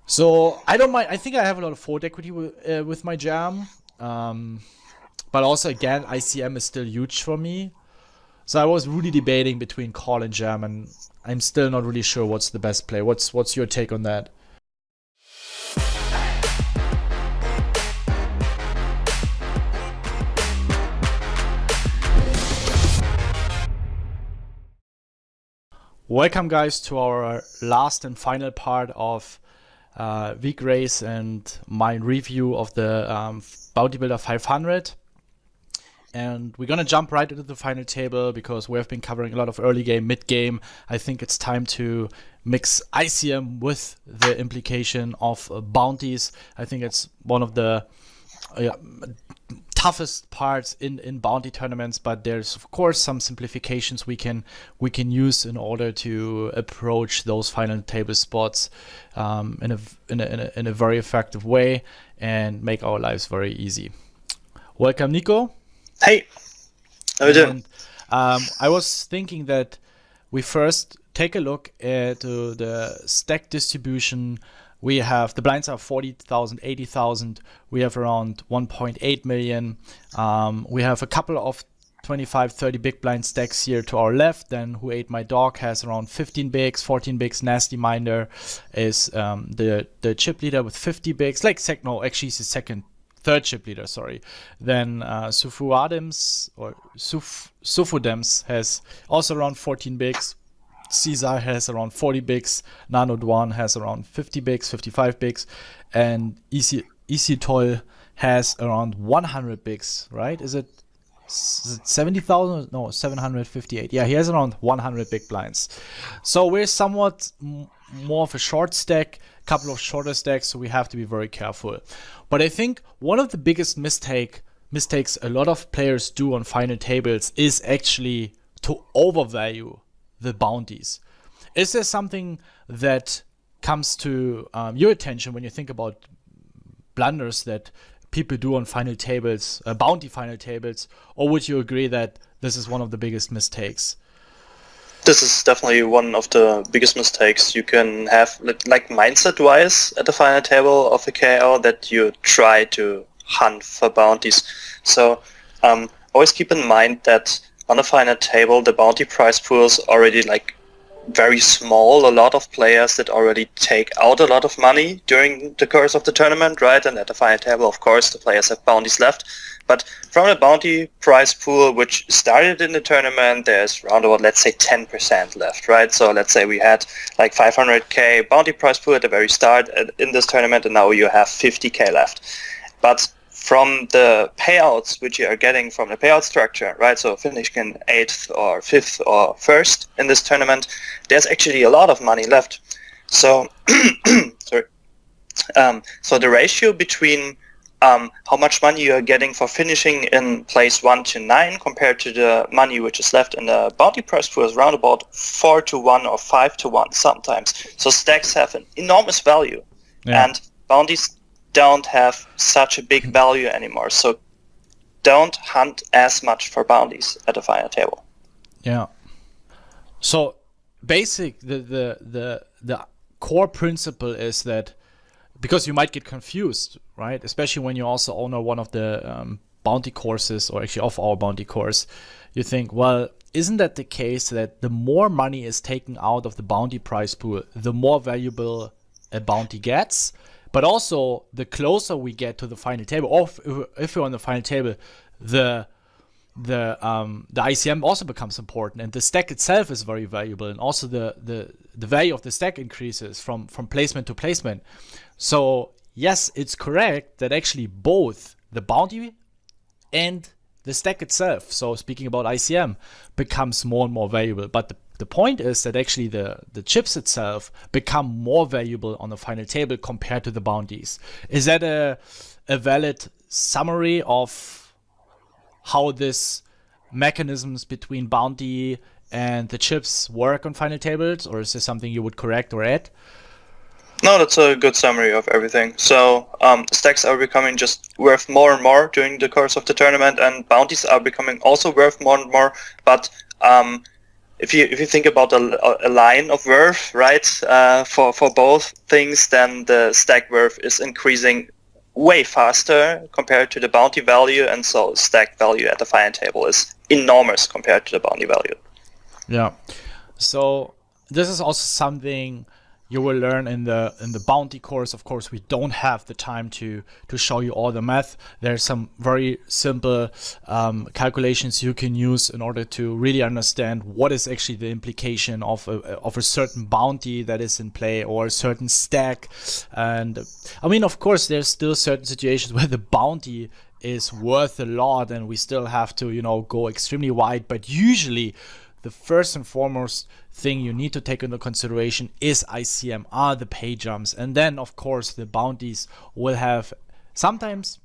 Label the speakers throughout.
Speaker 1: So I don't mind. I think I have a lot of fold equity with my jam. But also, again, ICM is still huge for me. So I was really debating between call and jam, and I'm still not really sure what's the best play. What's your take on that? Welcome, guys, to our last and final part of week race and my review of the Bounty Builder 500. And we're going to jump right into the final table because we have been covering a lot of early game, mid game. I think it's time to mix ICM with the implication of bounties. I think it's one of the toughest parts in bounty tournaments, but there's of course some simplifications we can use in order to approach those final table spots in a very effective way and make our lives very easy. Welcome, Nico.
Speaker 2: Hey, how are you doing?
Speaker 1: I was thinking that we first take a look at the stack distribution. We have the blinds are 40,000, 80,000. We have around 1.8 million. We have a couple of 25, 30 big blind stacks here to our left. Then Who Ate My Dog has around 15 bigs, 14 bigs. Nasty Minder is the chip leader with 50 bigs. Actually he's the third chip leader, sorry. Then Sufudems has also around 14 bigs. Caesar has around 40 bigs. Nano Duan has around 50 bigs, 55 bigs. And Easy Toll has around 100 bigs, right? Is it 70,000? No, 758. Yeah, he has around 100 big blinds. So we're somewhat more of a short stack, couple of shorter stacks, so we have to be very careful. But I think one of the biggest mistakes a lot of players do on final tables is actually to overvalue the bounties. Is there something that comes to your attention when you think about blunders that people do on final tables, bounty final tables, or would you agree that this is one of the biggest mistakes?
Speaker 2: This is definitely one of the biggest mistakes you can have, like mindset-wise, at the final table of a KO, that you try to hunt for bounties. So always keep in mind that on the final table, the bounty prize pool is already very small. A lot of players that already take out a lot of money during the course of the tournament, right? And at the final table, of course, the players have bounties left. But from the bounty prize pool, which started in the tournament, there's around about, let's say, 10% left, right? So let's say we had 500k bounty prize pool at the very start in this tournament, and now you have 50k left. But from the payouts which you are getting from the payout structure, right? So finishing 8th or 5th or 1st in this tournament, there's actually a lot of money left. So, sorry. So the ratio between how much money you are getting for finishing in place 1 to 9 compared to the money which is left in the bounty prize pool is around about 4 to 1 or 5 to 1 sometimes. So stacks have an enormous value, and bounties don't have such a big value anymore. So don't hunt as much for bounties at the final table.
Speaker 1: Yeah. So the core principle is that, because you might get confused, right? Especially when you also owner one of the bounty courses, or actually of our bounty course, you think, well, isn't that the case that the more money is taken out of the bounty prize pool, the more valuable a bounty gets? But also, the closer we get to the final table, or if we're on the final table, the ICM also becomes important, and the stack itself is very valuable, and also the value of the stack increases from placement to placement. So yes, it's correct that actually both the bounty and the stack itself, so speaking about ICM, becomes more and more valuable. But the point is that actually the chips itself become more valuable on the final table compared to the bounties. Is that a valid summary of how this mechanisms between bounty and the chips work on final tables, or is there something you would correct or add?
Speaker 2: No, that's a good summary of everything. So stacks are becoming just worth more and more during the course of the tournament, and bounties are becoming also worth more and more. But if you think about a line of worth, right, for both things, then the stack worth is increasing way faster compared to the bounty value, and so stack value at the final table is enormous compared to the bounty value.
Speaker 1: Yeah. So this is also something you will learn in the bounty course. Of course, we don't have the time to show you all the math. There's some very simple calculations you can use in order to really understand what is actually the implication of a certain bounty that is in play, or a certain stack. And I mean, of course, there's still certain situations where the bounty is worth a lot and we still have to, you know, go extremely wide. But usually the first and foremost thing you need to take into consideration is ICM, are the pay jumps. And then, of course, the bounties will have sometimes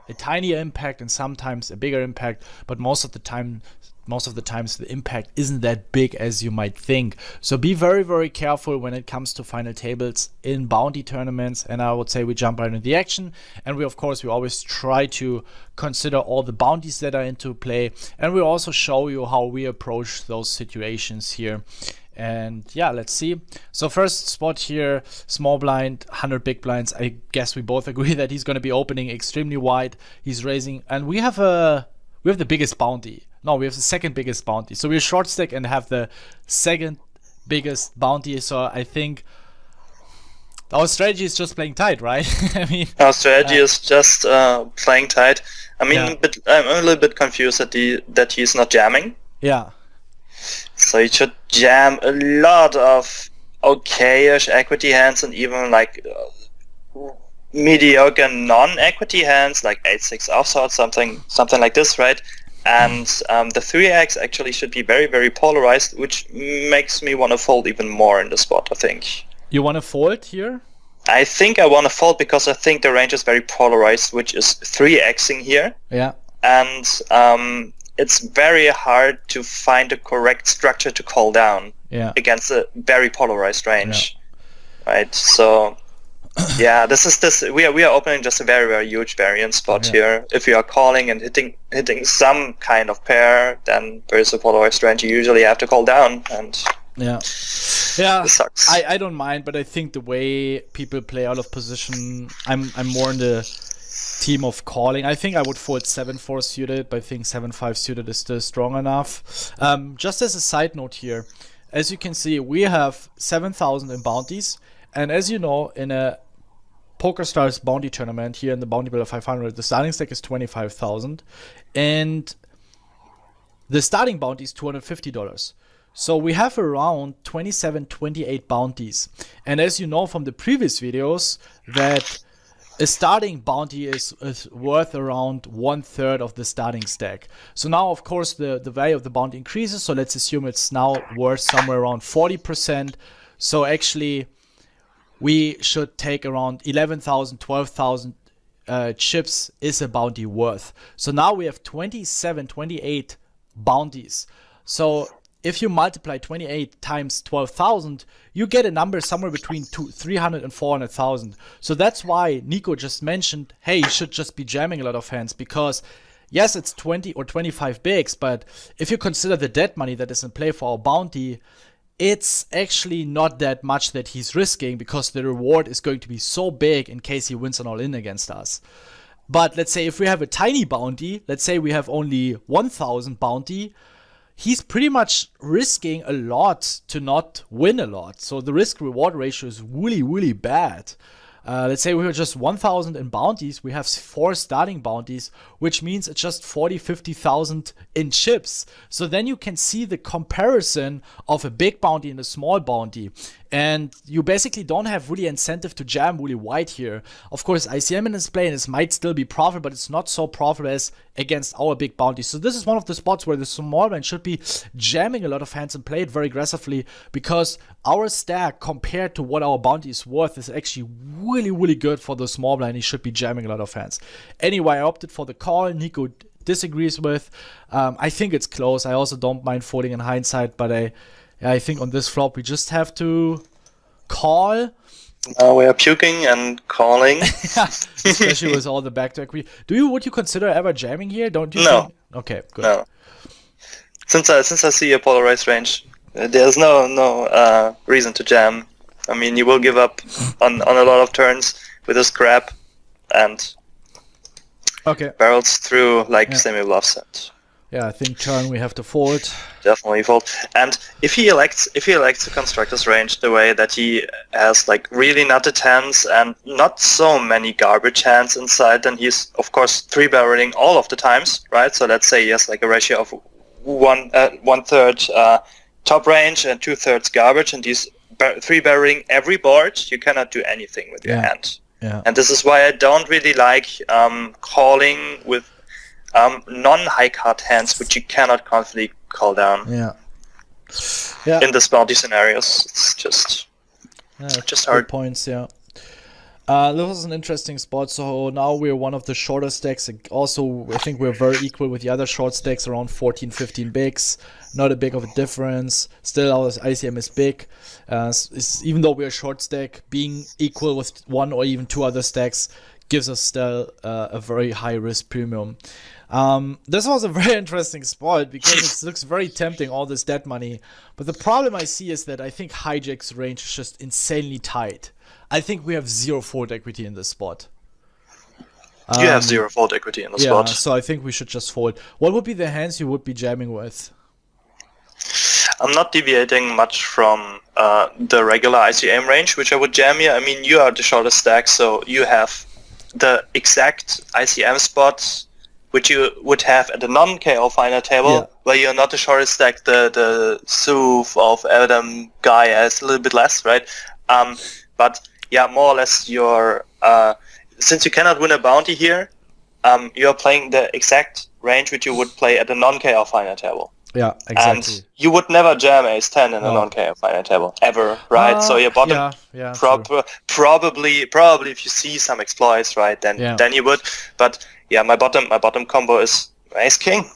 Speaker 1: a tiny impact and sometimes a bigger impact, but most of the times the impact isn't that big as you might think. So be very, very careful when it comes to final tables in bounty tournaments. And I would say we jump right into the action. And we always try to consider all the bounties that are into play. And we also show you how we approach those situations here. And yeah, let's see. So first spot here, small blind, 100 big blinds. I guess we both agree that he's going to be opening extremely wide. He's raising, and we have the biggest bounty. No, we have the second biggest bounty. So we're short stack and have the second biggest bounty. So I think our strategy is just playing tight, right? I mean,
Speaker 2: our strategy is just playing tight. I mean, yeah. I'm a little bit confused that he's not jamming.
Speaker 1: Yeah.
Speaker 2: So he should jam a lot of okay-ish equity hands and even like mediocre non-equity hands, like 8-6 offsuit, something like this, right? And the 3x actually should be very, very polarized, which makes me want to fold even more in the spot, I think.
Speaker 1: You want to fold here?
Speaker 2: I think I want to fold because I think the range is very polarized, which is 3xing here.
Speaker 1: Yeah.
Speaker 2: And it's very hard to find the correct structure to call down against a very polarized range, right? So, yeah, we are opening just a very, very huge variance spot here. If you are calling and hitting some kind of pair, then there's a polarized range you usually have to call down, and
Speaker 1: yeah,
Speaker 2: it sucks.
Speaker 1: I don't mind, but I think the way people play out of position, I'm more in the team of calling. I think I would fold 7-4 suited, but I think 7-5 suited is still strong enough. Just as a side note here, as you can see, we have 7,000 in bounties, and as you know, in a Pokerstars bounty tournament here in the Bounty Builder 500, the starting stack is 25,000, and the starting bounty is $250. So we have around 27, 28 bounties, and as you know from the previous videos, that a starting bounty is worth around 1/3 of the starting stack. So now, of course, the value of the bounty increases. So let's assume it's now worth somewhere around 40%. So actually, we should take around 11,000, 12,000 chips is a bounty worth. So now we have 27, 28 bounties. So if you multiply 28 times 12,000, you get a number somewhere between 300 and 400,000. So that's why Nico just mentioned, hey, you should just be jamming a lot of hands, because yes, it's 20 or 25 bigs, but if you consider the dead money that is in play for our bounty, it's actually not that much that he's risking, because the reward is going to be so big in case he wins an all-in against us. But let's say if we have a tiny bounty, let's say we have only 1,000 bounty, he's pretty much risking a lot to not win a lot. So the risk-reward ratio is really, really bad. Let's say we have just 1,000 in bounties. We have 4 starting bounties, which means it's just 40, 50,000 in chips. So then you can see the comparison of a big bounty and a small bounty. And you basically don't have really incentive to jam really wide here. Of course, ICM in this play, and this might still be profitable, but it's not so profitable as against our big bounty. So this is one of the spots where the small man should be jamming a lot of hands and play it very aggressively, because our stack compared to what our bounty is worth is actually really, really good for the small blind. He should be jamming a lot of hands. Anyway, I opted for the call. Nico disagrees with. I think it's close. I also don't mind folding in hindsight, but I think on this flop we just have to call.
Speaker 2: Now we are puking and calling.
Speaker 1: Especially with all the backdoor equity. Would you consider ever jamming here? Don't you?
Speaker 2: No.
Speaker 1: Think? Okay, good.
Speaker 2: No. Since I see a polarized range, There's no reason to jam. I mean, you will give up on a lot of turns with this crap, and barrels through like semi-bluffs. And
Speaker 1: I think turn we have to fold.
Speaker 2: Definitely fold. And if he elects to construct his range the way that he has like really nutted hands and not so many garbage hands inside, then he's of course 3-barreling all of the times, right? So let's say he has like a ratio of 1/3 top range and 2/3 garbage, and he's 3-barreling every board. You cannot do anything with your hand.
Speaker 1: Yeah.
Speaker 2: And this is why I don't really like calling with non-high card hands, which you cannot confidently call down.
Speaker 1: Yeah.
Speaker 2: In the bounty scenarios, it's just hard.
Speaker 1: Good points. Yeah. This was an interesting spot. So now we're one of the shorter stacks. Also, I think we're very equal with the other short stacks, around 14-15 bigs. Not a big of a difference. Still, our ICM is big. Even though we're a short stack, being equal with one or even two other stacks gives us still a very high risk premium. This was a very interesting spot because it looks very tempting, all this dead money. But the problem I see is that I think Hijack's range is just insanely tight. I think we have 0 fold equity in this spot.
Speaker 2: You have 0 fold equity in the spot.
Speaker 1: So I think we should just fold. What would be the hands you would be jamming with?
Speaker 2: I'm not deviating much from the regular ICM range, which I would jam here. I mean, you are the shortest stack, so you have the exact ICM spot which you would have at the non-KO final table, where you're not the shortest stack. The SOOF of Adam guy has a little bit less, right? But yeah, more or less you're since you cannot win a bounty here, you're playing the exact range which you would play at the non-KO final table.
Speaker 1: Yeah, exactly.
Speaker 2: And you would never jam ace-10 in a non-KO final table, ever, right? So your bottom, probably if you see some exploits, right, then you would. But yeah, my bottom combo is ace-king,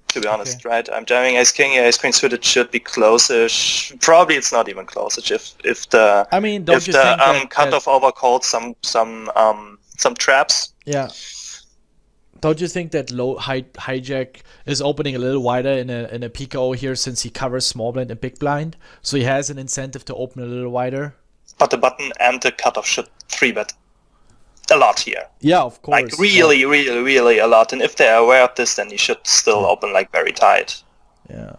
Speaker 2: to be honest, right? I'm jamming ace-king, ace-queen suited should be close-ish. Probably it's not even close-ish if the cutoff overcalled some traps.
Speaker 1: Yeah. Don't you think that hijack is opening a little wider in a PKO here, since he covers small blind and big blind? So he has an incentive to open a little wider.
Speaker 2: But the button and the cutoff should 3-bet a lot here.
Speaker 1: Yeah, of course.
Speaker 2: Like really a lot. And if they're aware of this, then you should still open like very tight.
Speaker 1: Yeah.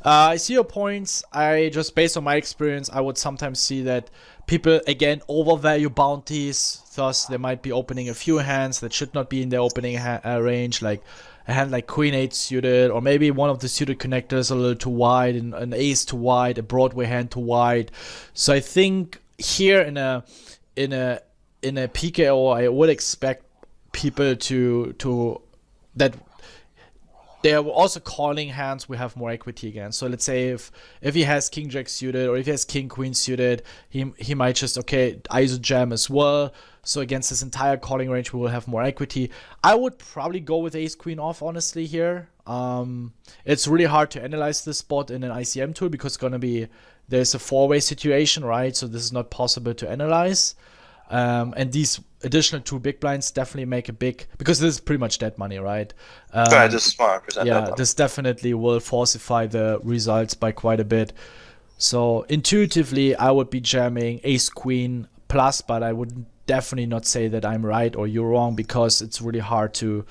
Speaker 1: I see your points. I just, based on my experience, I would sometimes see that people, again, overvalue bounties. Thus, they might be opening a few hands that should not be in their opening range, like a hand like Queen 8 suited, or maybe one of the suited connectors a little too wide, and an ace too wide, a Broadway hand too wide. So I think here in a PKO, I would expect people to that they are also calling hands we have more equity again. So let's say if he has King Jack suited, or if he has King Queen suited, he might just ISO jam as well. So against this entire calling range, we will have more equity. I would probably go with ace queen off, honestly, here. It's really hard to analyze this spot in an ICM tool because there's a 4-way situation, right? So this is not possible to analyze. And these additional 2 big blinds definitely make a big, because this is pretty much dead money, right?
Speaker 2: Right, this is 100%
Speaker 1: yeah, this definitely will falsify the results by quite a bit. So intuitively, I would be jamming ace queen plus, but I would definitely not say that I'm right or you're wrong, because it's really hard to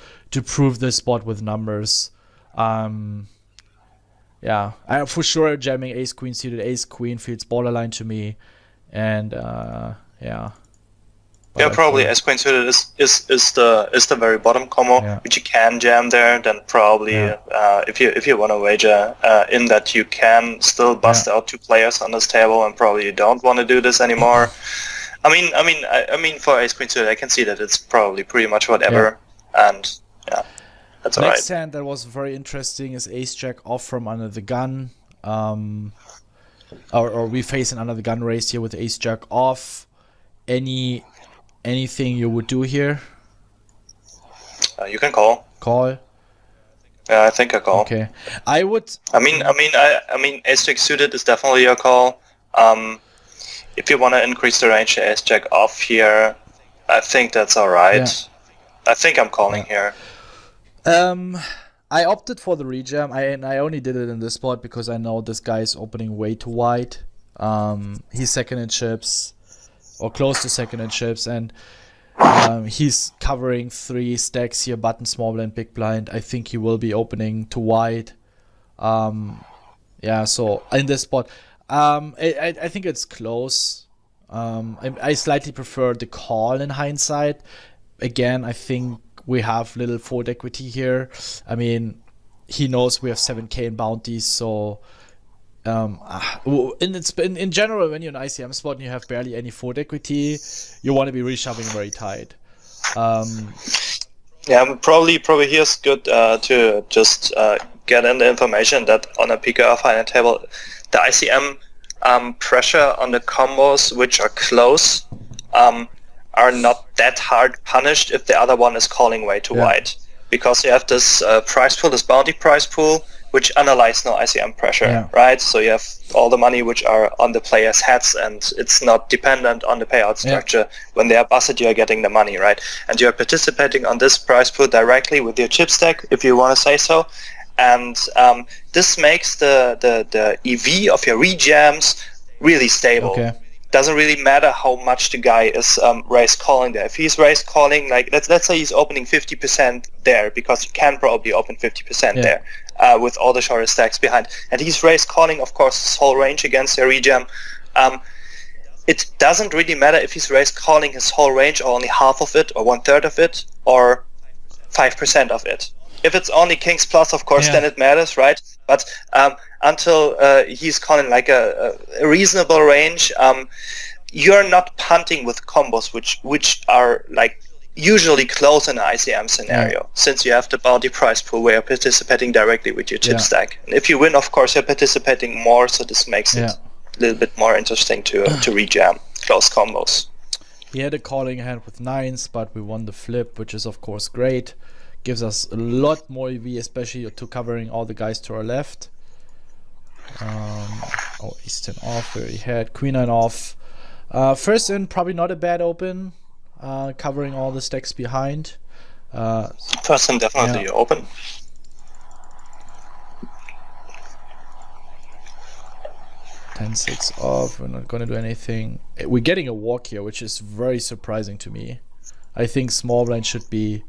Speaker 1: prove this spot with numbers. Yeah, I for sure jamming ace queen suited, ace queen feels borderline to me, and yeah.
Speaker 2: Yeah, probably ace queen suited is the very bottom combo, which you can jam there. Then probably if you want to wager in that you can still bust out 2 players on this table, and probably you don't want to do this anymore. I mean for ace queen suited, I can see that it's probably pretty much whatever, and that's alright.
Speaker 1: Next hand that was very interesting is ace jack off from under the gun, or we face an under the gun race here with ace jack off. Anything you would do here?
Speaker 2: You can call.
Speaker 1: Call.
Speaker 2: Yeah, I think I call.
Speaker 1: Okay, I would.
Speaker 2: I mean, ace jack suited is definitely your call. If you want to increase the range, ace jack off here, I think that's all right. I think I'm calling here.
Speaker 1: I opted for the rejam. I only did it in this spot because I know this guy is opening way too wide. He's second in chips, or close to second in chips, and he's covering 3 stacks here, button, small blind, big blind. I think he will be opening too wide. So in this spot, I think it's close. I slightly prefer the call in hindsight. Again, I think we have little fold equity here. I mean, he knows we have 7k in bounties, so in general, when you're an ICM spot and you have barely any fold equity, you want to be reshoving very tight.
Speaker 2: Probably here's good to just get in the information that on a PKR final table, the ICM pressure on the combos which are close are not that hard punished if the other one is calling way too wide, because you have this price pool, this bounty price pool, which analyze no ICM pressure, right? So you have all the money which are on the players' heads, and it's not dependent on the payout structure. When they are busted, you are getting the money, right? And you are participating on this price pool directly with your chip stack, if you want to say so. And this makes the EV of your rejams really stable.
Speaker 1: Okay.
Speaker 2: Doesn't really matter how much the guy is raise calling there. If he's raise calling, like let's say he's opening 50% there, because he can probably open 50% there with all the shorter stacks behind, and he's raise calling, of course, his whole range against your rejam. It doesn't really matter if he's raise calling his whole range, or only half of it, or 1/3 of it, or 5% of it. If it's only kings plus, of course, then it matters, right? But until he's calling like a reasonable range, you're not punting with combos which are like usually close in an ICM scenario, since you have the bounty price pool where you're participating directly with your chip stack. And if you win, of course, you're participating more, so this makes it a little bit more interesting to rejam close combos.
Speaker 1: He had a calling hand with 9s, but we won the flip, which is of course great. Gives us a lot more EV, especially to covering all the guys to our left. Ace 10 off, where he had Queen 9 off. First in, probably not a bad open, covering all the stacks behind.
Speaker 2: First in, definitely open.
Speaker 1: Ten-6 off, we're not going to do anything. We're getting a walk here, which is very surprising to me. I think small blind should be...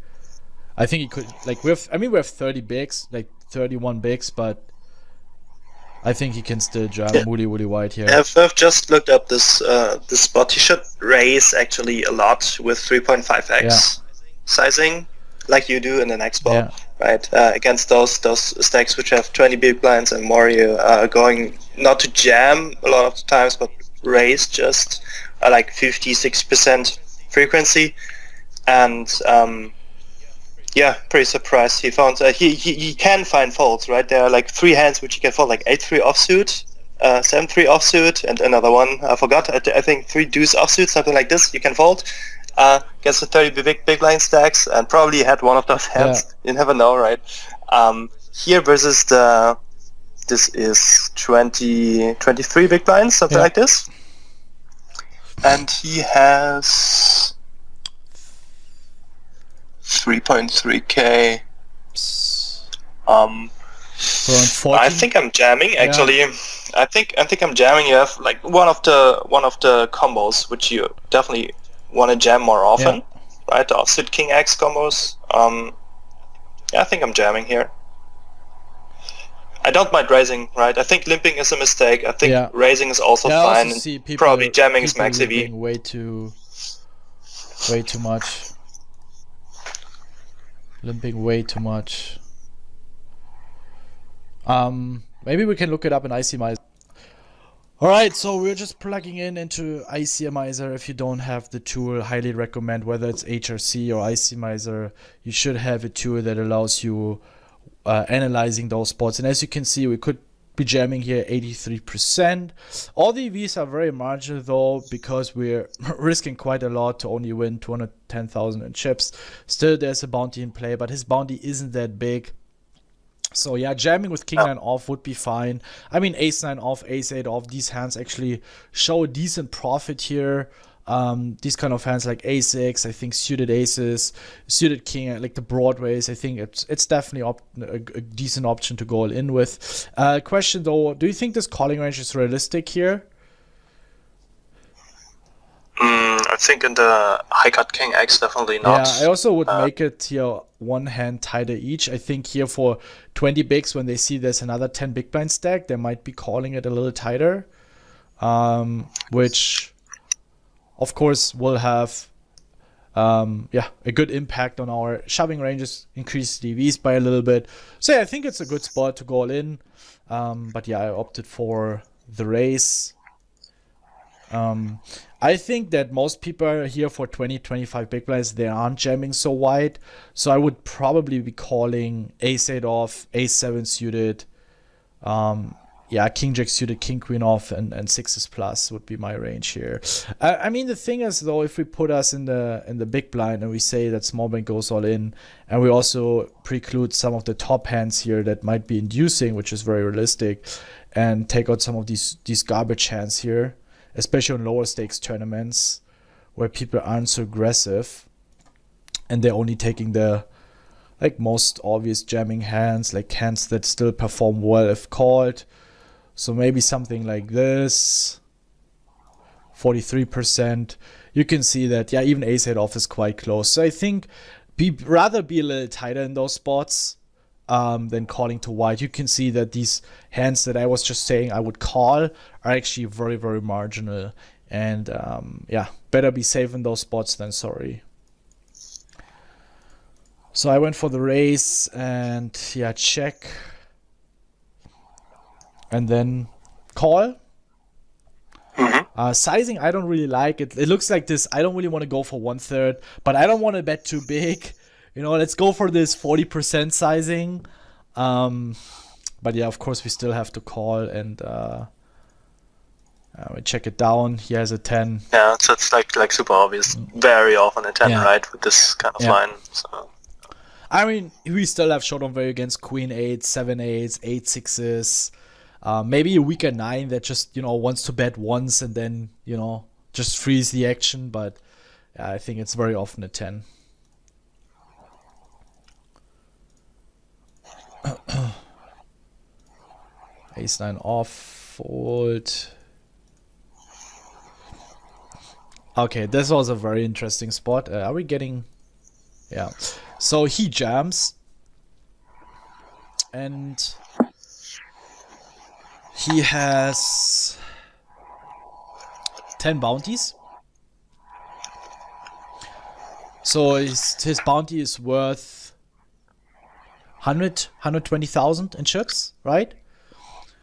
Speaker 1: I think he could, like, we have 30 bigs, like 31 bigs, but I think he can still jam woolly wide here.
Speaker 2: I've just looked up this spot. He should raise actually a lot with 3.5x sizing, like you do in the next spot, right? Against those stacks which have 20 big blinds and more, you are going not to jam a lot of the times, but raise just like 50-60% frequency, and pretty surprised he found he can find folds, right? There are like 3 hands which he can fold, like 8-3 offsuit, 7-3 offsuit, and another one I forgot. I think 3 deuce offsuit, something like this. You can fold against the 30 big line stacks, and probably had one of those hands. You never know, right? Here versus this is 23 big blinds, something like this, and he has 3.3k. I think I'm jamming actually. I think I'm jamming. You have like one of the combos which you definitely want to jam more often, right? The offsuit king X combos. I think I'm jamming here. I don't mind raising, right? I think limping is a mistake. I think raising is also fine. And probably jamming is max EV.
Speaker 1: Way too much. Limping way too much. Maybe we can look it up in ICMizer. Alright, so we're just plugging into ICMizer. If you don't have the tool, highly recommend, whether it's HRC or ICMizer, you should have a tool that allows you analyzing those spots. And as you can see, we could be jamming here 83%. All the EVs are very marginal though, because we're risking quite a lot to only win 210,000 in chips. Still, there's a bounty in play, but his bounty isn't that big. So yeah, jamming with King 9 off would be fine. I mean, Ace 9 off, Ace 8 off, these hands actually show a decent profit here. these kind of hands like ace-6, I think suited aces, suited king, like the broadways, I think it's definitely a decent option to go all in with. Question though, do you think this calling range is realistic here?
Speaker 2: I think in the high cut king X, definitely not.
Speaker 1: Yeah, I also would make it here one hand tighter each. I think here for 20 bigs, when they see there's another 10 big blind stack, they might be calling it a little tighter, which of course will have a good impact on our shoving ranges, increase DVs by a little bit. So yeah, I think it's a good spot to go all in. But yeah, I opted for the raise. I think that most people are here for 20-25 big blinds. They aren't jamming so wide, so I would probably be calling ace-8 off, ace-7 suited, king-jack suited, king-queen off, and sixes plus would be my range here. I mean, the thing is though, if we put us in the big blind and we say that small blind goes all in, and we also preclude some of the top hands here that might be inducing, which is very realistic, and take out some of these garbage hands here, especially on lower stakes tournaments where people aren't so aggressive and they're only taking the most obvious jamming hands, like hands that still perform well if called. So maybe something like this, 43%. You can see that, yeah, even ace-8 off is quite close. So I think rather be a little tighter in those spots than calling to wide. You can see that these hands that I was just saying I would call are actually very, very marginal. And better be safe in those spots than sorry. So I went for the raise and check. And then call. Sizing, I don't really like it. It looks like this. I don't really want to go for 1/3, but I don't want to bet too big. Let's go for this 40% sizing. But yeah, of course, we still have to call and we check it down. He has a 10.
Speaker 2: Yeah, so it's like super obvious. Very often a 10, right, with this kind of line. So.
Speaker 1: I mean, we still have showdown value against queen 8, 7 8s, 8 6s. Maybe a weaker 9 that just, wants to bet once and then, just freeze the action. But yeah, I think it's very often a 10. Ace-9 off, fold. Okay, this was a very interesting spot. Are we getting... Yeah. So he jams. And he has 10 bounties. So his bounty is worth 120,000 in chips, right?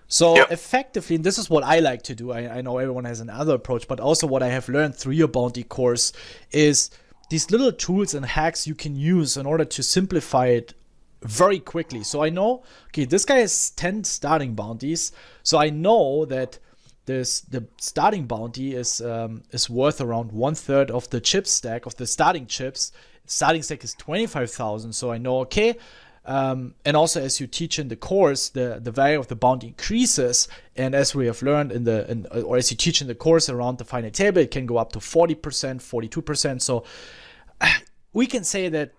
Speaker 1: So effectively, and this is what I like to do. I know everyone has another approach, but also what I have learned through your bounty course is these little tools and hacks you can use in order to simplify it very quickly. So I know, okay, this guy has 10 starting bounties. So I know that the starting bounty is worth around 1/3 of the chip stack of the starting chips. Starting stack is 25,000. So I know, okay. And also, as you teach in the course, the value of the bounty increases, and as we have learned or as you teach in the course around the final table, it can go up to 40%, 42%. So we can say that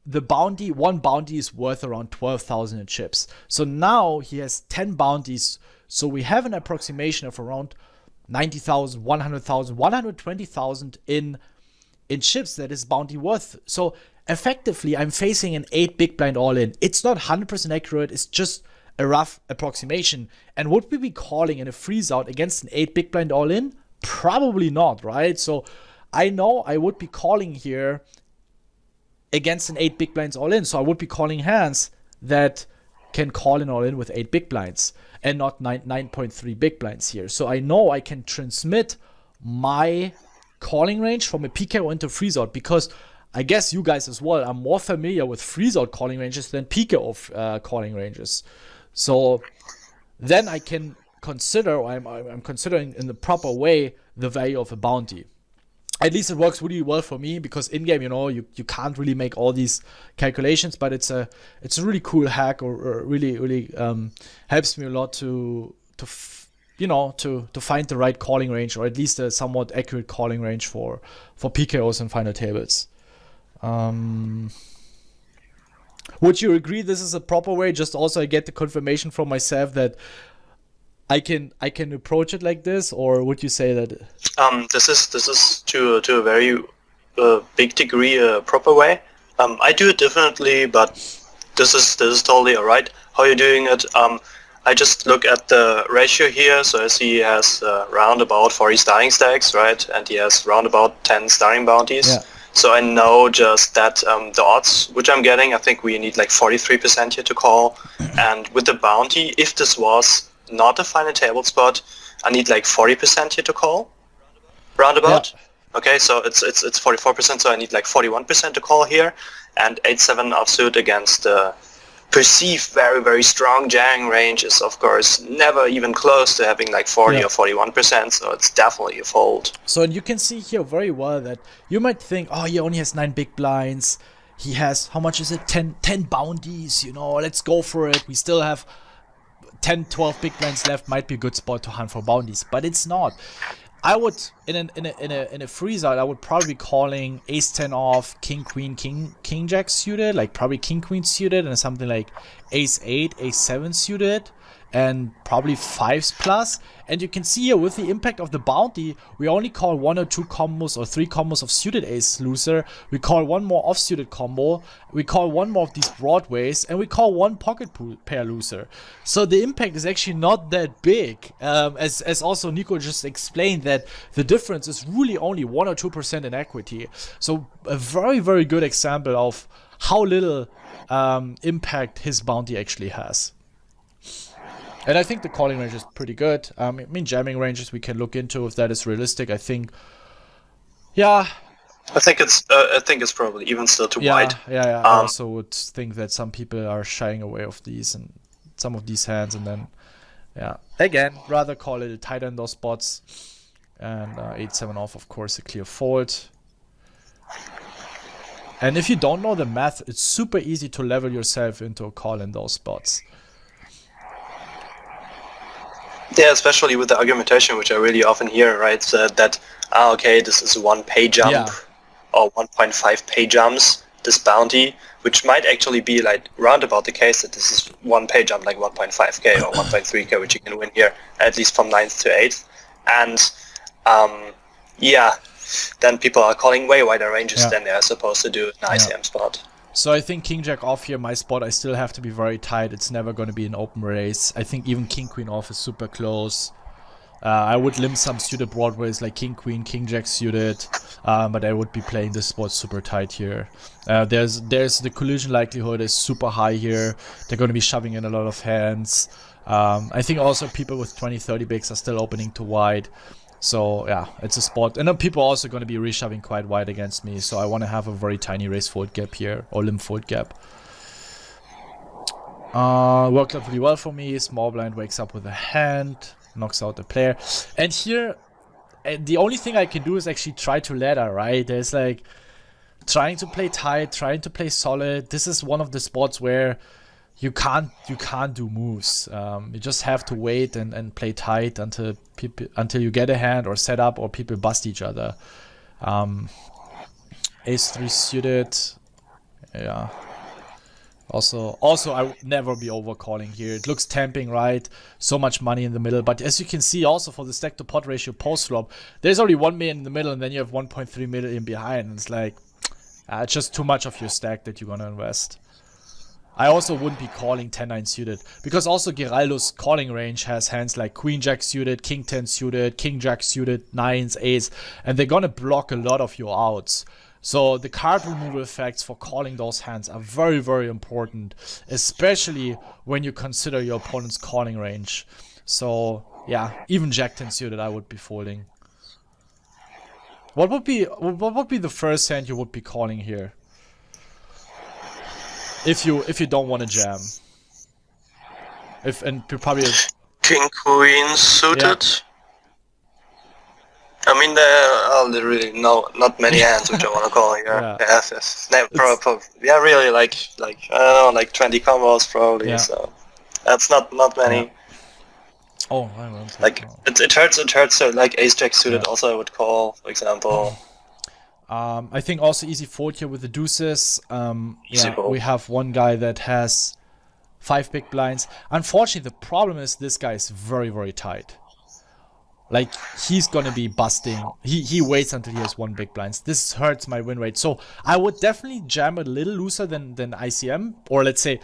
Speaker 1: one bounty is worth around 12,000 in chips. So now he has 10 bounties. So we have an approximation of around 90,000, 100,000, 120,000 in chips that is bounty worth. So effectively, I'm facing an 8 big blind all in. It's not 100% accurate. It's just a rough approximation. And would we be calling in a freeze out against an 8 big blind all in? Probably not, right? So I know I would be calling here against an 8 big blinds all in. So I would be calling hands that can call in all in with 8 big blinds and not 9.3 big blinds here. So I know I can transmit my calling range from a PKO into freeze out, because I guess you guys as well are more familiar with freeze out calling ranges than PKO calling ranges. So then I can consider, or I'm considering in the proper way, the value of a bounty. At least it works really well for me, because in game, you can't really make all these calculations, but it's a really cool hack, or really helps me a lot to to find the right calling range, or at least a somewhat accurate calling range for PKOs and final tables. Would you agree this is a proper way? Just also I get the confirmation from myself that I can approach it like this, or would you say that
Speaker 2: this is to a very big degree a proper way. I do it differently, but this is totally alright. How you're doing it? I just look at the ratio here. So I see he has round about 40 starting stacks, right? And he has round about 10 starting bounties.
Speaker 1: Yeah.
Speaker 2: So I know just that the odds which I'm getting, I think we need like 43% here to call. And with the bounty, if this was not a final table spot, I need like 40% here to call. Roundabout. Yeah. Okay, so it's 44%, so I need like 41% to call here. And 8-7 offsuit against perceived very, very strong jamming range is of course never even close to having like 40 or 41%, so it's definitely a fold.
Speaker 1: So you can see here very well that you might think, oh, he only has 9 big blinds, he has, how much is it, 10 bounties, let's go for it, we still have 10, 12 big blinds left, might be a good spot to hunt for bounties, but it's not. I would, in a freeze out, I would probably be calling ace-10 off, king-queen, king-jack suited, like probably king-queen suited, and something like ace-8, ace-7 suited, and probably 5s plus. And you can see here with the impact of the bounty, we only call 1 or 2 combos or 3 combos of suited ace loser. We call 1 more off-suited combo. We call 1 more of these broadways, and we call 1 pocket pair loser. So the impact is actually not that big. As also Nico just explained, that the difference is really only 1 or 2% in equity. So a very, very good example of how little impact his bounty actually has. And I think the calling range is pretty good. I mean, jamming ranges we can look into if that is realistic. I think, yeah.
Speaker 2: I think it's probably even still too wide.
Speaker 1: Yeah. I also would think that some people are shying away of these and some of these hands, and then, yeah. Again, rather call it tighter in those spots. And 8-7 off, of course, a clear fold. And if you don't know the math, it's super easy to level yourself into a call in those spots.
Speaker 2: Yeah, especially with the argumentation, which I really often hear, right? That, okay, this is 1 pay jump or 1.5 pay jumps, this bounty, which might actually be like roundabout the case that this is 1 pay jump, like 1.5k or 1.3k, which you can win here, at least from 9th to 8th. And then people are calling way wider ranges than they are supposed to do in an ICM spot.
Speaker 1: So I think king jack off here, my spot, I still have to be very tight. It's never going to be an open race. I think even king queen off is super close. I would limp some suited broadways like king queen, king jack suited, but I would be playing this spot super tight here. There's the collision likelihood is super high here. They're going to be shoving in a lot of hands. I think also people with 20-30 bigs are still opening to wide. So yeah, it's a spot. And then people are also going to be reshoving quite wide against me. So I want to have a very tiny raise fold gap here, or limp fold gap. Worked out pretty well for me. Small blind wakes up with a hand, knocks out the player. And here, the only thing I can do is actually try to ladder, right? There's like trying to play tight, trying to play solid. This is one of the spots where you can't do moves. You just have to wait and play tight until you get a hand or set up or people bust each other. Ace-3 suited, yeah. Also I would never be overcalling here. It looks tempting, right? So much money in the middle, but as you can see, also for the stack to pot ratio post flop, there's only 1 million in the middle, and then you have 1.3 million behind. And it's like it's just too much of your stack that you're gonna invest. I also wouldn't be calling 10-9 suited, because also Geraldo's calling range has hands like Queen Jack suited, King 10 suited, King Jack suited, 9s, 8s, and they're gonna block a lot of your outs. So the card removal effects for calling those hands are very, very important, especially when you consider your opponent's calling range. So yeah, even Jack 10 suited I would be folding. What would be the first hand you would be calling here? If you don't want to jam, and probably
Speaker 2: King Queen suited. Yeah. I mean, there are literally not many hands which I want to call here. Yeah, really like I don't know, like 20 combos probably. Yeah. So that's not many.
Speaker 1: Oh, I remember.
Speaker 2: Like it hurts. So like ace jack suited also I would call, for example.
Speaker 1: I think also easy fold here with the deuces.
Speaker 2: Easy fold.
Speaker 1: We have one guy that has 5 big blinds. Unfortunately, the problem is this guy is very, very tight. Like, he's gonna be busting. He waits until he has 1 big blinds. This hurts my win rate. So I would definitely jam a little looser than ICM, or let's say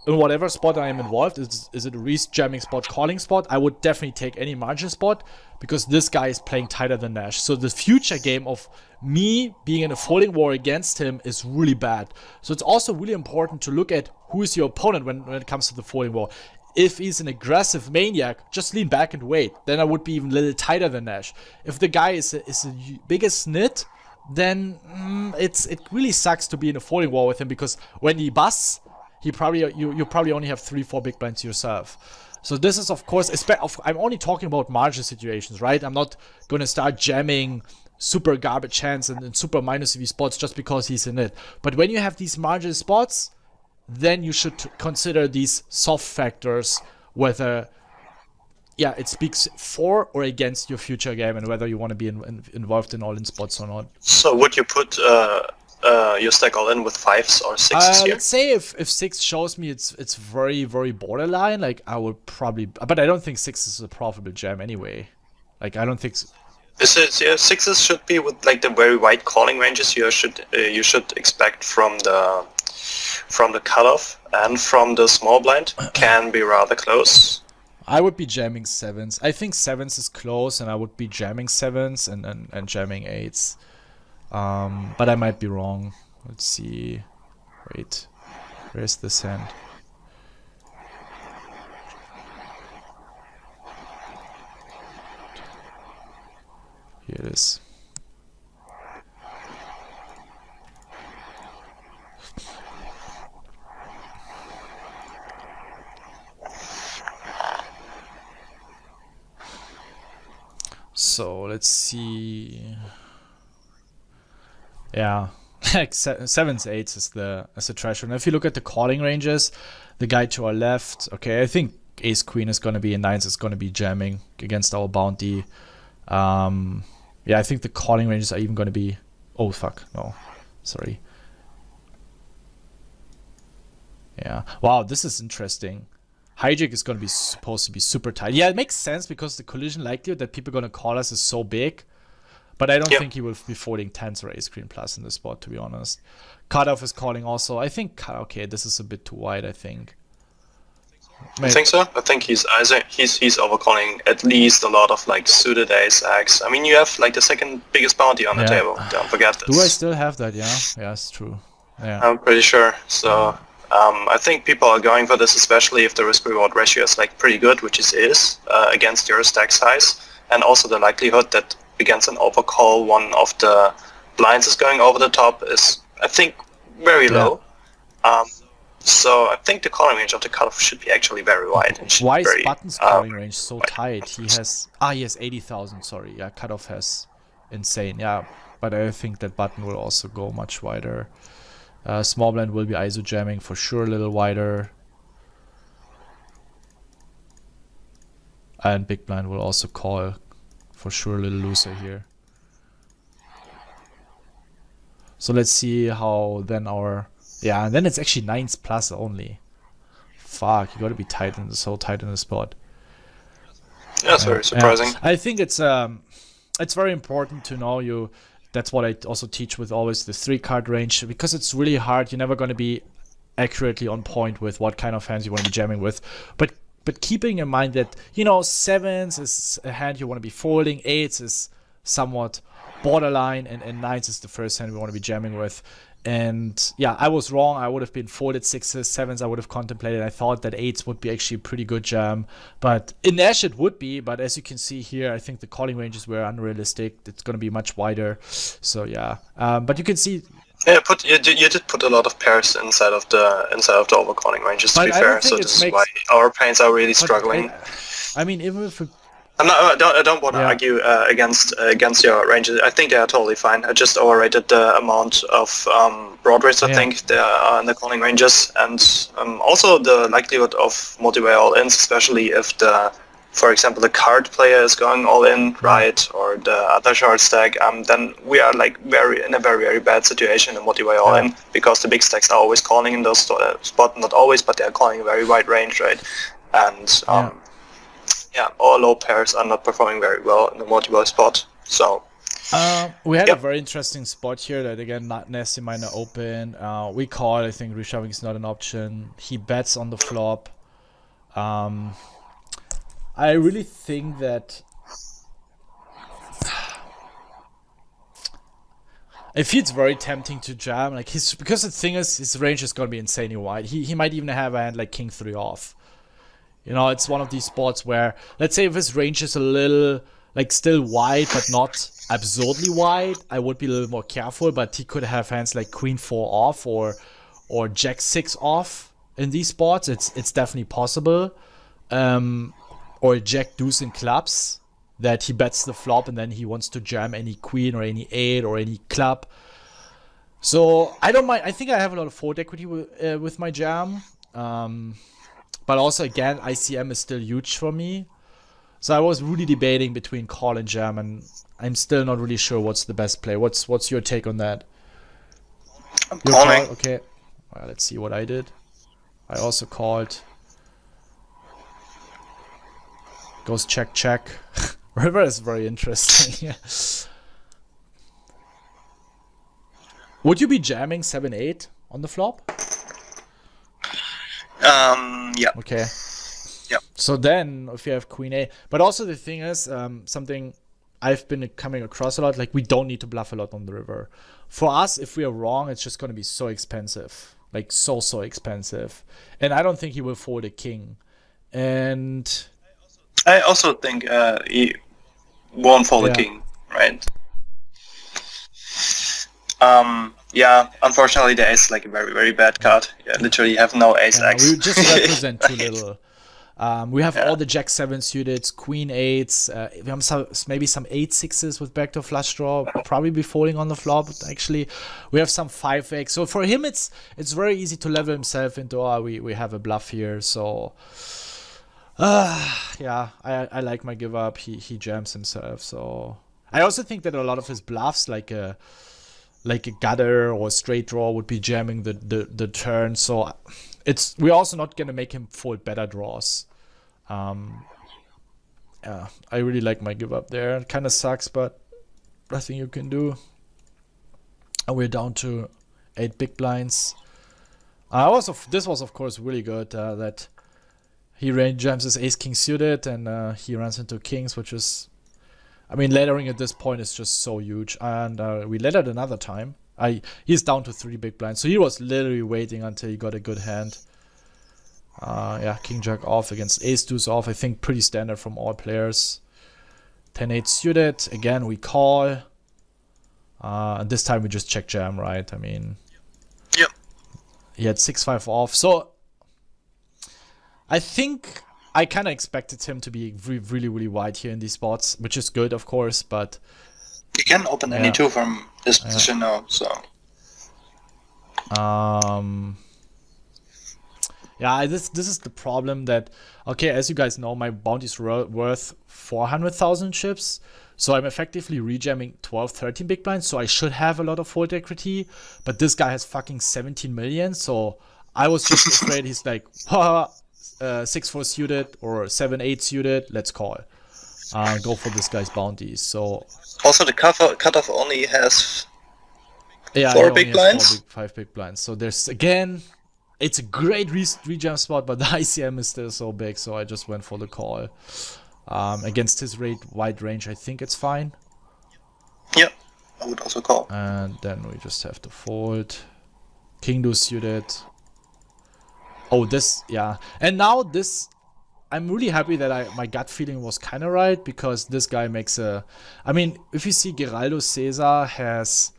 Speaker 1: in whatever spot I am involved. Is it a Reese jamming spot, calling spot? I would definitely take any margin spot because this guy is playing tighter than Nash. So the future game of me being in a folding war against him is really bad. So it's also really important to look at who is your opponent when it comes to the folding war. If he's an aggressive maniac, just lean back and wait. Then I would be even a little tighter than Nash. If the guy is a biggest snit, then it really sucks to be in a folding war with him because when he busts, you probably only have 3-4 big blinds yourself. So this is of course, I'm only talking about margin situations, right? I'm not gonna start jamming super garbage hands and super minus EV spots just because he's in it. But when you have these margin spots, then you should consider these soft factors, whether it speaks for or against your future game and whether you want to be involved in all-in spots or not.
Speaker 2: So would you put your stack all in with 5s or 6s here?
Speaker 1: Let's say if 6 shows me it's very, very borderline, like I would probably, but I don't think 6 is a profitable jam anyway. Like I don't think
Speaker 2: This is 6s should be with like the very wide calling ranges you should expect from the cutoff, and from the small blind can be rather close.
Speaker 1: I would be jamming 7s. I think 7s is close, and I would be jamming 7s and jamming 8s. But I might be wrong. Let's see. Wait, where's this hand? Here it is. So let's see. Yeah, like 7s, 8s is the threshold. And if you look at the calling ranges, the guy to our left, okay, I think Ace Queen is going to be, and 9s is going to be jamming against our bounty. Yeah, I think the calling ranges are even going to be. Oh fuck, no, sorry. Yeah, wow, this is interesting. Hijack is going to be supposed to be super tight. Yeah, it makes sense because the collision likelihood that people are going to call us is so big. But I don't think he will be folding 10s or ace queen plus in this spot, to be honest. Cutoff is calling also. I think, okay, this is a bit too wide, I think.
Speaker 2: I think so. I think he's overcalling at least a lot of like suited ace X. I mean, you have like the second biggest bounty on the table. Don't forget this.
Speaker 1: Do I still have that? Yeah, yeah, it's true. Yeah,
Speaker 2: I'm pretty sure. So I think people are going for this, especially if the risk-reward ratio is like pretty good, which it is against your stack size, and also the likelihood that against an overcall one of the blinds is going over the top is, I think, very low. So I think the calling range of the cutoff should be actually very wide.
Speaker 1: Why is Button's calling range so tight? He has 80,000. Sorry, yeah, cutoff has insane. Yeah, but I think that Button will also go much wider. Small blind will be ISO jamming for sure, a little wider. And big blind will also call for sure, a little looser here. So let's see how then our... Yeah, and then it's actually 9s plus only. Fuck, you gotta be tight in so tight in the spot.
Speaker 2: Yeah, that's very surprising.
Speaker 1: I think it's very important to know that's what I also teach with always the 3-card range, because it's really hard. You're never gonna be accurately on point with what kind of hands you want to be jamming with. But keeping in mind that, 7s is a hand you want to be folding, 8s is somewhat borderline, and 9s is the first hand we want to be jamming with. And yeah, I was wrong. I would have been folded 6s, 7s I would have contemplated. I thought that 8s would be actually a pretty good jam. But in Nash it would be, but as you can see here, I think the calling ranges were unrealistic. It's going to be much wider. So yeah, but you can see...
Speaker 2: Yeah, you did put a lot of pairs inside of the overcalling ranges, to be fair. So this is why our paints are really struggling.
Speaker 1: I mean, even if
Speaker 2: I don't want to argue against your ranges. I think they are totally fine. I just overrated the amount of broad rates I think there are in the calling ranges, and also the likelihood of multi-way all-ins, especially if the for example, the card player is going all in, right, or the other short stack, then we are like in a very bad situation in multi-way all in, because the big stacks are always calling in those spot, not always, but they are calling a very wide range, right? And all low pairs are not performing very well in the multi-way spot. So
Speaker 1: we had a very interesting spot here that, again, not nasty minor open. We call. I think reshoving is not an option. He bets on the flop. I really think that it feels very tempting to jam, like because the thing is, his range is gonna be insanely wide. He might even have a hand like king 3 off. You know, it's one of these spots where, let's say if his range is a little like still wide but not absurdly wide, I would be a little more careful. But he could have hands like queen 4 off or jack 6 off in these spots. It's definitely possible. Or jack deuce in clubs, that he bets the flop and then he wants to jam any queen or any 8 or any club. So I don't mind. I think I have a lot of fold equity with my jam. But also, again, ICM is still huge for me. So I was really debating between call and jam, and I'm still not really sure what's the best play. What's your take on that?
Speaker 2: I'm calling.
Speaker 1: Okay. Well, let's see what I did. I also called. Goes check. River is very interesting. Would you be jamming 7-8 on the flop?
Speaker 2: Yeah.
Speaker 1: Okay.
Speaker 2: Yeah.
Speaker 1: So then, if you have queen A, but also the thing is, something I've been coming across a lot, like we don't need to bluff a lot on the river. For us, if we are wrong, it's just going to be so expensive, like so expensive, and I don't think he will fold a king. And
Speaker 2: I also think he won't fold a king, right? Unfortunately the ace is like a very bad card. Literally you have no ace X.
Speaker 1: We just represent too little. We have all the jack 7 suited, queen 8s, we have maybe some 8-6s with backdoor flush draw, probably be folding on the flop. Actually, we have some 5x. So for him, it's very easy to level himself into, we have a bluff here. So I like my give up. He jams himself. So I also think that a lot of his bluffs, like a gutter or a straight draw, would be jamming the turn. So we're also not gonna make him fold better draws. I really like my give up there. It kind of sucks, but nothing you can do. And we're down to 8 big blinds. This was of course really good that he range jams his ace king suited and he runs into kings, which is, I mean, lettering at this point is just so huge. And we lettered another time. He's down to 3 big blinds, so he was literally waiting until he got a good hand. King jack off against ace deuce off. I think pretty standard from all players. 10-8 suited. Again, we call. And this time we just check jam, right? I mean,
Speaker 2: yep.
Speaker 1: He had 6-5 off. So I think I kind of expected him to be really wide here in these spots, which is good, of course, but
Speaker 2: he can open any 2 from this position now, so.
Speaker 1: This is the problem that, okay, as you guys know, my bounty's worth 400,000 chips, so I'm effectively rejamming 12-13 big blinds, so I should have a lot of fold equity, but this guy has fucking 17 million, so I was just afraid he's like, 6-4 suited or 7-8 suited, let's call. Go for this guy's bounties. So
Speaker 2: also the cutoff only has 4 big blinds.
Speaker 1: 5 big blinds. So there's, again, it's a great rejam spot, but the ICM is still so big, so I just went for the call. Against his wide range, I think it's fine.
Speaker 2: Yep, I would also call.
Speaker 1: And then we just have to fold. King deuce suited. Oh, and now this, I'm really happy that my gut feeling was kind of right, because this guy makes I mean, if you see Geraldo Cesar has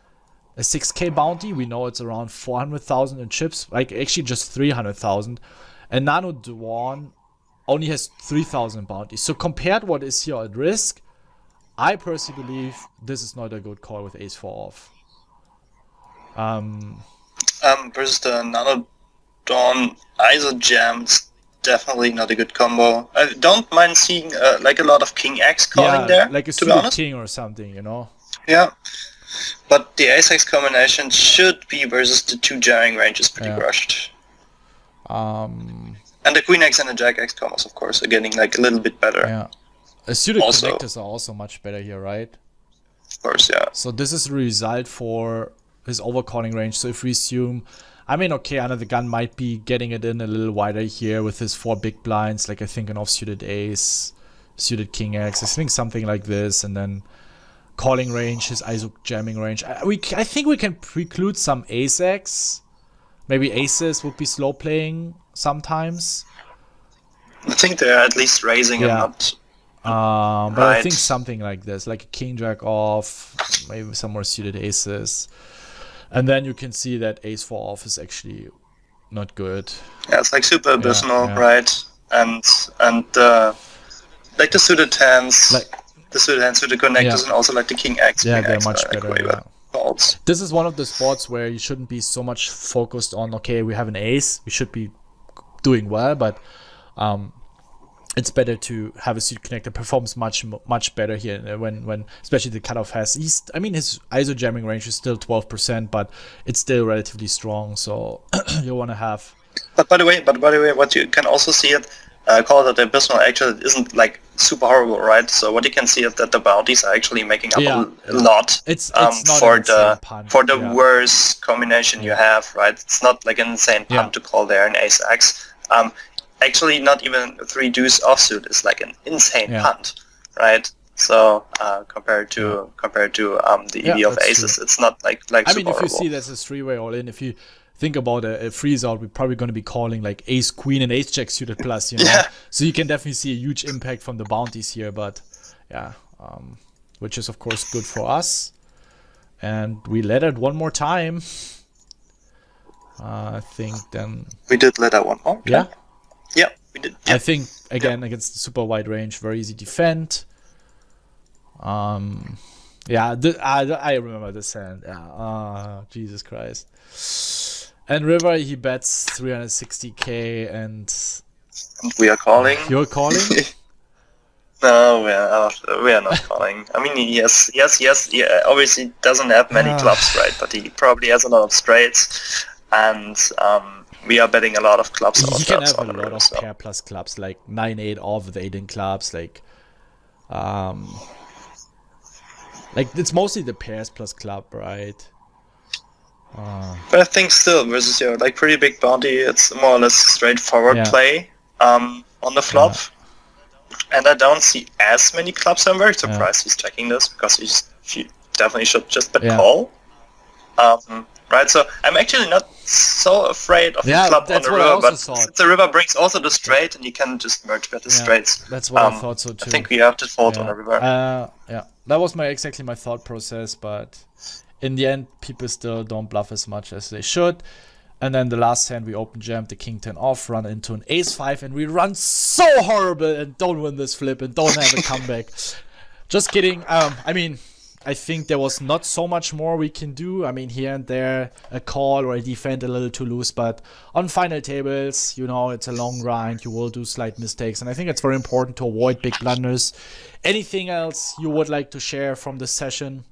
Speaker 1: a 6k bounty, we know it's around 400,000 in chips, like actually just 300,000, and Nano Dwan only has 3,000 bounties. So compared what is here at risk, I personally believe this is not a good call with ace 4 off.
Speaker 2: Versus the Nano Dawn ISO jammed definitely not a good combo. I don't mind seeing like a lot of king x calling there,
Speaker 1: like a
Speaker 2: to be
Speaker 1: suited
Speaker 2: honest.
Speaker 1: king or something, you know.
Speaker 2: Yeah, but the ace x combination should be versus the two jamming ranges pretty crushed. And the queen x and the jack x combos, of course, are getting like a little bit better.
Speaker 1: Yeah, suited
Speaker 2: Also,
Speaker 1: connectors are also much better here, right?
Speaker 2: Of course, yeah.
Speaker 1: So this is the result for his overcalling range. So if we assume, I mean, okay, under the gun might be getting it in a little wider here with his 4 big blinds, like I think an offsuited ace, suited king x, I think something like this, and then calling range, his ISO jamming range. I think we can preclude some ace x. Maybe aces would be slow playing sometimes.
Speaker 2: I think they're at least raising and not.
Speaker 1: But I think something like this, like a king jack off, maybe some more suited aces. And then you can see that ace 4 off is actually not good.
Speaker 2: Yeah, it's like super abysmal, right? And like the suited hands, the suited hands with the connectors, and also like the king x.
Speaker 1: Yeah,
Speaker 2: king
Speaker 1: they're
Speaker 2: x
Speaker 1: much better. This is one of the spots where you shouldn't be so much focused on, okay, we have an ace, we should be doing well, but it's better to have a suited connector performs much better here when especially the cutoff has. His ISO jamming range is still 12%, but it's still relatively strong. So you want to have.
Speaker 2: But by the way, what you can also see it call it abysmal actually isn't like super horrible, right? So what you can see is that the bounties are actually making up a lot.
Speaker 1: It's not
Speaker 2: for the worst combination you have, right? It's not like an insane punt to call there an ace x. Actually, not even 3 deuce offsuit is like an insane punt, right? So compared to the EV of aces, it's not like super
Speaker 1: if you
Speaker 2: horrible.
Speaker 1: see that's a 3-way all in, if you think about a freeze out, we're probably going to be calling like ace queen and ace jack suited plus, you know. So you can definitely see a huge impact from the bounties here, but which is of course good for us. And we let it one more time. I think then
Speaker 2: we did let out one more.
Speaker 1: Yeah.
Speaker 2: Yeah, we did.
Speaker 1: I think again against the super wide range, very easy defend. I remember this hand. Jesus Christ. And river, he bets 360k, and
Speaker 2: we are calling.
Speaker 1: You're calling?
Speaker 2: No, we are not calling. I mean, yes. Obviously, doesn't have many clubs, right? But he probably has a lot of straights, and we are betting a lot of clubs.
Speaker 1: He can have a lot of pair plus clubs, like 9-8 off with 8 in clubs, like it's mostly the pairs plus club, right?
Speaker 2: But I think still versus your like pretty big bounty, it's more or less straightforward play on the flop, and I don't see as many clubs. I'm very surprised he's checking this because he definitely should just bet call. Right, so I'm actually not so afraid of the club on the river, but since the river brings also the straight, and you can just merge bet the straights.
Speaker 1: That's what I thought so too.
Speaker 2: I think we have to fold on the river.
Speaker 1: That was exactly my thought process, but in the end, people still don't bluff as much as they should. And then the last hand, we open jam the king 10 off, run into an ace 5, and we run so horrible and don't win this flip and don't have a comeback. Just kidding. I think there was not so much more we can do. I mean, here and there, a call or a defend a little too loose, but on final tables, you know, it's a long grind. You will do slight mistakes, and I think it's very important to avoid big blunders. Anything else you would like to share from this session?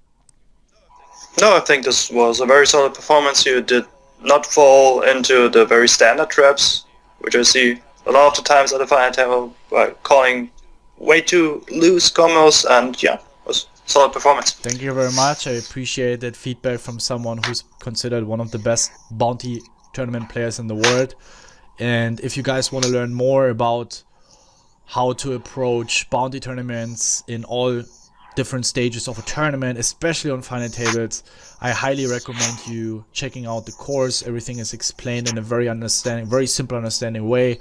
Speaker 2: No, I think this was a very solid performance. You did not fall into the very standard traps, which I see a lot of the times at the final table by calling way too loose combos, and it was solid performance.
Speaker 1: Thank you very much. I appreciate that feedback from someone who's considered one of the best bounty tournament players in the world. And if you guys want to learn more about how to approach bounty tournaments in all different stages of a tournament, especially on final tables, I highly recommend you checking out the course. Everything is explained in a very simple understanding way.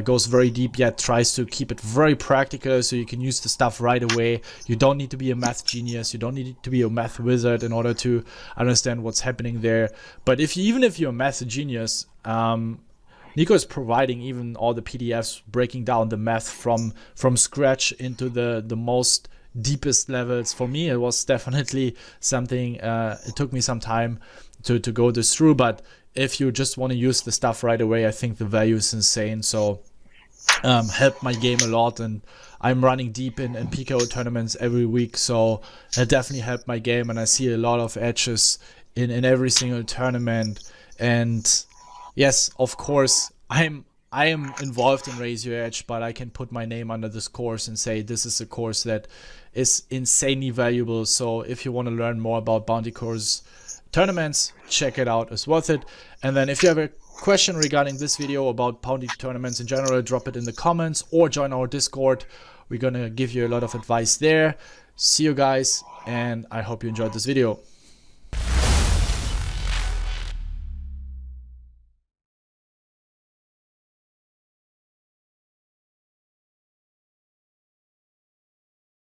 Speaker 1: Goes very deep, yet tries to keep it very practical so you can use the stuff right away. You don't need to be a math genius, you don't need to be a math wizard in order to understand what's happening there. But even if you're a math genius, Nico is providing even all the PDFs breaking down the math from scratch into the most deepest levels. For me, it was definitely something, it took me some time to go this through, but if you just want to use the stuff right away, I think the value is insane. So helped my game a lot, and I'm running deep in PKO tournaments every week, so it definitely helped my game, and I see a lot of edges in every single tournament. And yes, of course, I am involved in Raise Your Edge, but I can put my name under this course and say this is a course that is insanely valuable. So if you want to learn more about bounty course tournaments, check it out. It's worth it. And then if you have a question regarding this video about bounty tournaments in general, drop it in the comments or join our Discord. We're gonna give you a lot of advice there. See you guys, and I hope you enjoyed this video.